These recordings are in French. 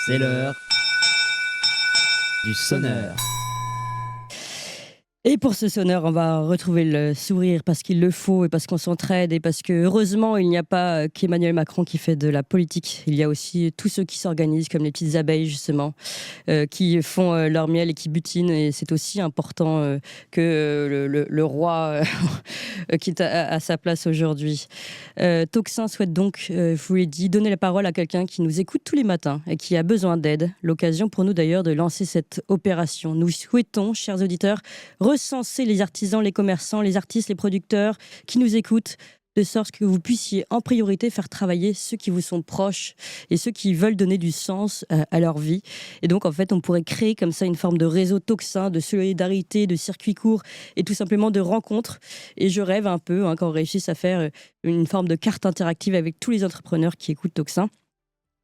C'est l'heure du sonneur. Et pour ce sonneur, on va retrouver le sourire parce qu'il le faut et parce qu'on s'entraide et parce que heureusement, il n'y a pas qu'Emmanuel Macron qui fait de la politique. Il y a aussi tous ceux qui s'organisent comme les petites abeilles justement, qui font leur miel et qui butinent. Et c'est aussi important que le roi qui est à sa place aujourd'hui. Toxin souhaite donc, je vous l'ai dit, donner la parole à quelqu'un qui nous écoute tous les matins et qui a besoin d'aide. L'occasion pour nous d'ailleurs de lancer cette opération. Nous souhaitons, chers auditeurs, recenser les artisans, les commerçants, les artistes, les producteurs qui nous écoutent, de sorte que vous puissiez en priorité faire travailler ceux qui vous sont proches et ceux qui veulent donner du sens à leur vie. Et donc, en fait, on pourrait créer comme ça une forme de réseau Toxin, de solidarité, de circuit court et tout simplement de rencontres. Et je rêve un peu qu'on réussisse à faire une forme de carte interactive avec tous les entrepreneurs qui écoutent Toxin.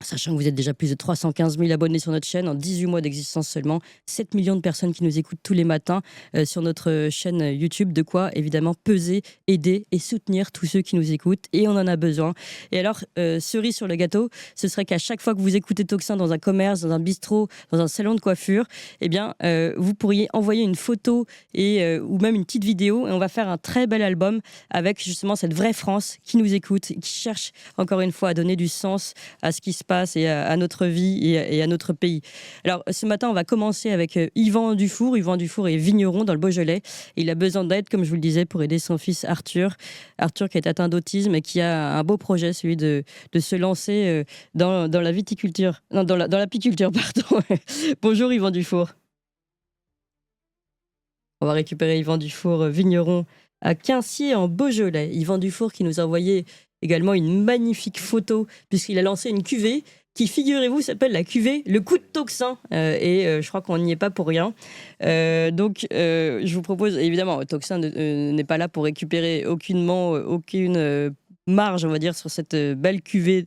Sachant que vous êtes déjà plus de 315 000 abonnés sur notre chaîne en 18 mois d'existence seulement, 7 millions de personnes qui nous écoutent tous les matins sur notre chaîne YouTube. De quoi évidemment peser, aider et soutenir tous ceux qui nous écoutent, et on en a besoin. Et alors, cerise sur le gâteau, ce serait qu'à chaque fois que vous écoutez Toxin dans un commerce, dans un bistrot, dans un salon de coiffure, eh bien, vous pourriez envoyer une photo ou même une petite vidéo, et on va faire un très bel album avec justement cette vraie France qui nous écoute, qui cherche encore une fois à donner du sens à ce qui se passe et à notre vie et à notre pays. Alors, ce matin, on va commencer avec Yvan Dufour. Yvan Dufour est vigneron dans le Beaujolais. Il a besoin d'aide, comme je vous le disais, pour aider son fils Arthur. Arthur qui est atteint d'autisme et qui a un beau projet, celui de se lancer dans la viticulture. Non, dans l'apiculture, pardon. Bonjour Yvan Dufour. On va récupérer Yvan Dufour, vigneron à Quincy en Beaujolais. Yvan Dufour qui nous a envoyé également une magnifique photo puisqu'il a lancé une cuvée qui, figurez-vous, s'appelle la cuvée Le Coup de Toxin. Je crois qu'on n'y est pas pour rien. Je vous propose, évidemment, Toxin n'est pas là pour récupérer aucunement aucune marge, on va dire, sur cette belle cuvée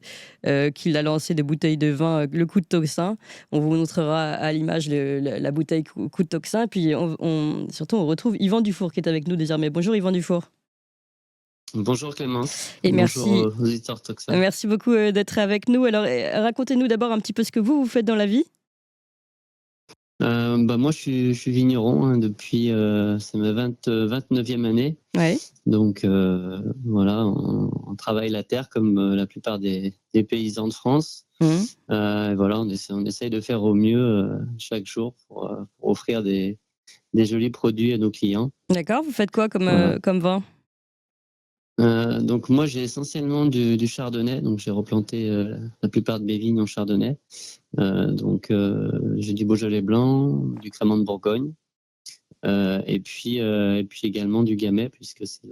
qu'il a lancée des bouteilles de vin, Le Coup de Toxin. On vous montrera à l'image la bouteille Coup de Toxin. Puis surtout, on retrouve Yvan Dufour qui est avec nous désormais. Bonjour Yvan Dufour. Bonjour Clémence. Et bonjour merci, aux auditeurs Toxin. merci beaucoup d'être avec nous. Alors, racontez-nous d'abord un petit peu ce que vous faites dans la vie. Moi, je suis vigneron depuis c'est ma 29e année. Ouais. Donc voilà, on travaille la terre comme la plupart des paysans de France. Et voilà, on essaye de faire au mieux chaque jour pour offrir des jolis produits à nos clients. D'accord, vous faites quoi Voilà. comme vin? Donc moi j'ai essentiellement du chardonnay, donc j'ai replanté la plupart de mes vignes en chardonnay. J'ai du Beaujolais blanc, du crémant de Bourgogne, et puis également du gamay puisque c'est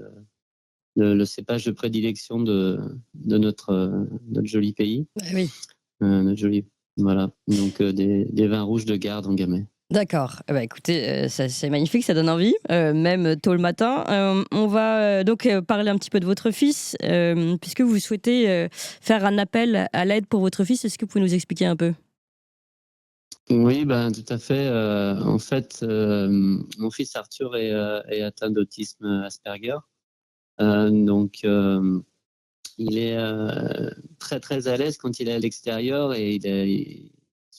le cépage de prédilection de notre joli pays. Oui. Notre joli, voilà. Donc des vins rouges de garde en gamay. D'accord. Écoutez, c'est magnifique, ça donne envie, même tôt le matin. On va donc parler un petit peu de votre fils, puisque vous souhaitez faire un appel à l'aide pour votre fils. Est-ce que vous pouvez nous expliquer un peu? Oui, ben, tout à fait. En fait, mon fils Arthur est atteint d'autisme Asperger. Il est très très à l'aise quand il est à l'extérieur et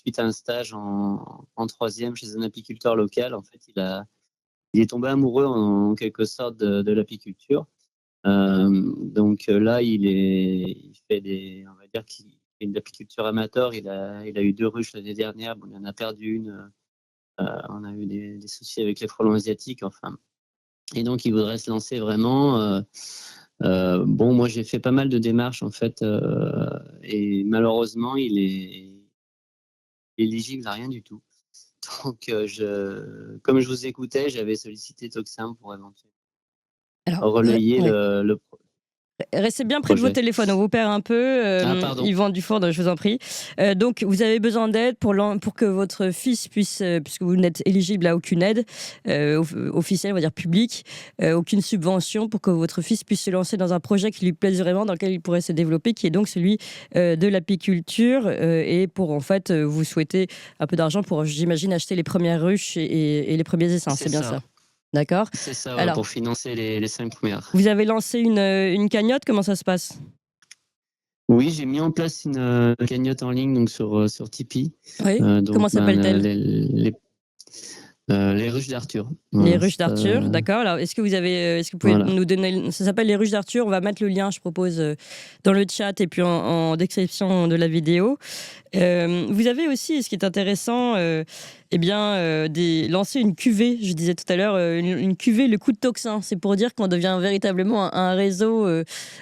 suite à un stage en troisième chez un apiculteur local, en fait, il est tombé amoureux en quelque sorte de l'apiculture. Là, il fait on va dire qu'il fait de l'apiculture amateur. Il a eu 2 ruches l'année dernière. Bon, il en a perdu une. On a eu des soucis avec les frelons asiatiques. Enfin, et donc il voudrait se lancer vraiment. Moi j'ai fait pas mal de démarches en fait, et malheureusement il est éligible à rien du tout. Donc comme je vous écoutais, j'avais sollicité Toxin pour éventuellement Alors, relayer ouais. le Restez bien près de vos projet. téléphones, on vous perd un peu. Pardon. Yvan Dufour, je vous en prie. Donc, vous avez besoin d'aide pour que votre fils puisse, puisque vous n'êtes éligible à aucune aide officielle, on va dire publique, aucune subvention, pour que votre fils puisse se lancer dans un projet qui lui plaise vraiment, dans lequel il pourrait se développer, qui est donc celui de l'apiculture. Et pour, en fait, vous souhaitez un peu d'argent pour, j'imagine, acheter les premières ruches et les premiers essaims. C'est bien ça. D'accord. C'est ça, ouais, Alors, pour financer les 5 premières. vous avez lancé une cagnotte, comment ça se passe? Oui, j'ai mis en place une cagnotte en ligne donc sur Tipeee. Oui. Donc, Comment s'appelle-t-elle? les ruches d'Arthur. Les Voilà, ruches d'Arthur, d'accord. Alors, est-ce que vous pouvez voilà. nous donner... Ça s'appelle les ruches d'Arthur. On va mettre le lien, je propose, dans le chat et puis en description de la vidéo. Vous avez aussi, ce qui est intéressant, lancé une cuvée, je disais tout à l'heure, une cuvée, le coup de Tocsin. C'est pour dire qu'on devient véritablement un réseau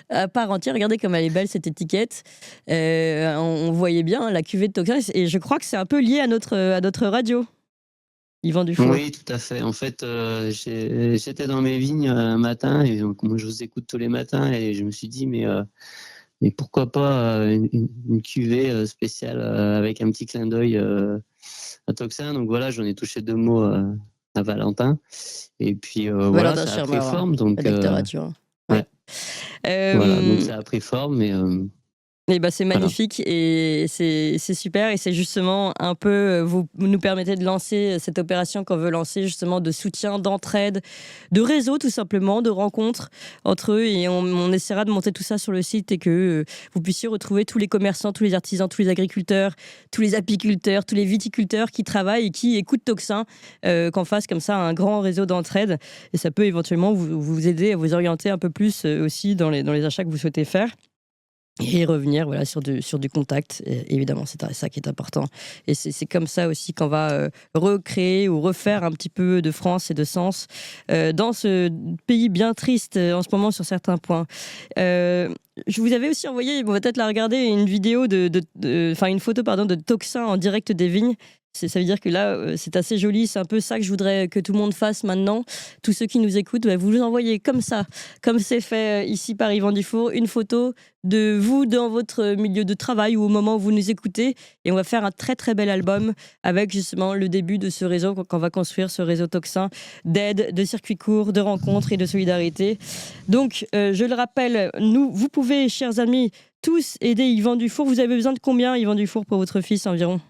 à part entière. Regardez comme elle est belle, cette étiquette. On voyait bien la cuvée de Tocsin. Et je crois que c'est un peu lié à notre radio, Yvan Dufour. Oui, tout à fait. En fait, j'étais dans mes vignes un matin et donc moi je vous écoute tous les matins et je me suis dit mais pourquoi pas une cuvée spéciale avec un petit clin d'œil à Toxin. Donc voilà, j'en ai touché 2 mots à Valentin et puis voilà, Valentin ça a pris Schirmer, forme. Donc lecteur à Turin. Ouais. ouais, voilà, donc ça a pris forme Et c'est magnifique et c'est super, et c'est justement un peu, vous nous permettez de lancer cette opération qu'on veut lancer, justement, de soutien, d'entraide, de réseau tout simplement, de rencontres entre eux, et on essaiera de monter tout ça sur le site et que vous puissiez retrouver tous les commerçants, tous les artisans, tous les agriculteurs, tous les apiculteurs, tous les viticulteurs qui travaillent et qui écoutent Tocsin, qu'on fasse comme ça un grand réseau d'entraide, et ça peut éventuellement vous aider à vous orienter un peu plus aussi dans les achats que vous souhaitez faire. Et revenir sur du contact, et évidemment, c'est ça qui est important. Et c'est comme ça aussi qu'on va recréer ou refaire un petit peu de France et de sens dans ce pays bien triste en ce moment sur certains points. Je vous avais aussi envoyé, on va peut-être la regarder, une vidéo une photo de Tocsin en direct des vignes. Ça veut dire que là, c'est assez joli. C'est un peu ça que je voudrais que tout le monde fasse maintenant. Tous ceux qui nous écoutent, vous nous envoyez comme ça, comme c'est fait ici par Yvan Dufour, une photo de vous dans votre milieu de travail ou au moment où vous nous écoutez. Et on va faire un très très bel album avec justement le début de ce réseau qu'on va construire, ce réseau Tocsin d'aide, de circuits courts, de rencontres et de solidarité. Donc, je le rappelle, vous pouvez, chers amis, tous aider Yvan Dufour. Vous avez besoin de combien, Yvan Dufour, pour votre fils environ ?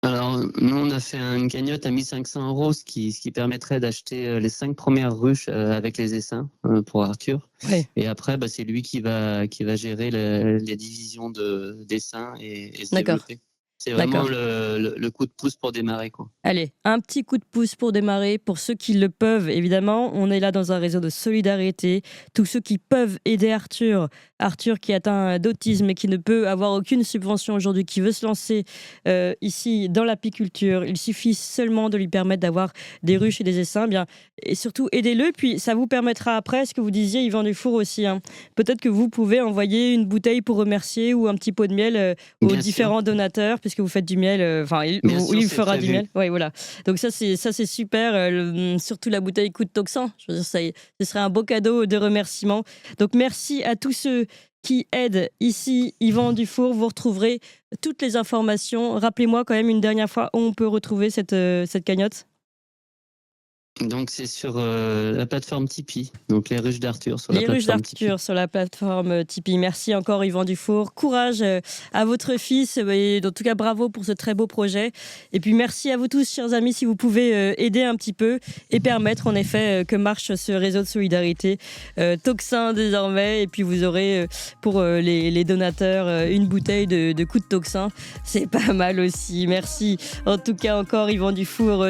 Alors, nous, on a fait une cagnotte à 1 500 €, ce qui permettrait d'acheter les 5 premières ruches avec les essaims pour Arthur. Ouais. Et après, c'est lui qui va gérer les divisions d'essaims et se D'accord. développer. C'est vraiment le coup de pouce pour démarrer, quoi. Allez, un petit coup de pouce pour démarrer, pour ceux qui le peuvent, évidemment. On est là dans un réseau de solidarité. Tous ceux qui peuvent aider Arthur qui est atteint d'autisme et qui ne peut avoir aucune subvention aujourd'hui, qui veut se lancer ici dans l'apiculture, il suffit seulement de lui permettre d'avoir des ruches et des essaims. Et surtout, aidez-le. Puis ça vous permettra après, ce que vous disiez, Yvan Dufour aussi, peut-être que vous pouvez envoyer une bouteille pour remercier ou un petit pot de miel aux différents donateurs, puisque vous faites du miel. Il fera du miel. Ouais, voilà. Donc ça c'est super. Surtout la bouteille coup de Tocsin. Je veux dire, ce serait un beau cadeau de remerciement. Donc merci à tous ceux qui aident ici Yvan Dufour. Vous retrouverez toutes les informations. Rappelez-moi quand même une dernière fois où on peut retrouver cette cagnotte. Donc c'est sur la plateforme Tipeee, donc les ruches d'Arthur sur la Les ruches plateforme Tipeee. d'Arthur sur la plateforme Tipeee. Merci encore Yvan Dufour. Courage à votre fils, et en tout cas bravo pour ce très beau projet. Et puis merci à vous tous, chers amis, si vous pouvez aider un petit peu et permettre en effet que marche ce réseau de solidarité Tocsin désormais. Et puis vous aurez pour les donateurs une bouteille de coup de Tocsin. C'est pas mal aussi. Merci en tout cas encore Yvan Dufour.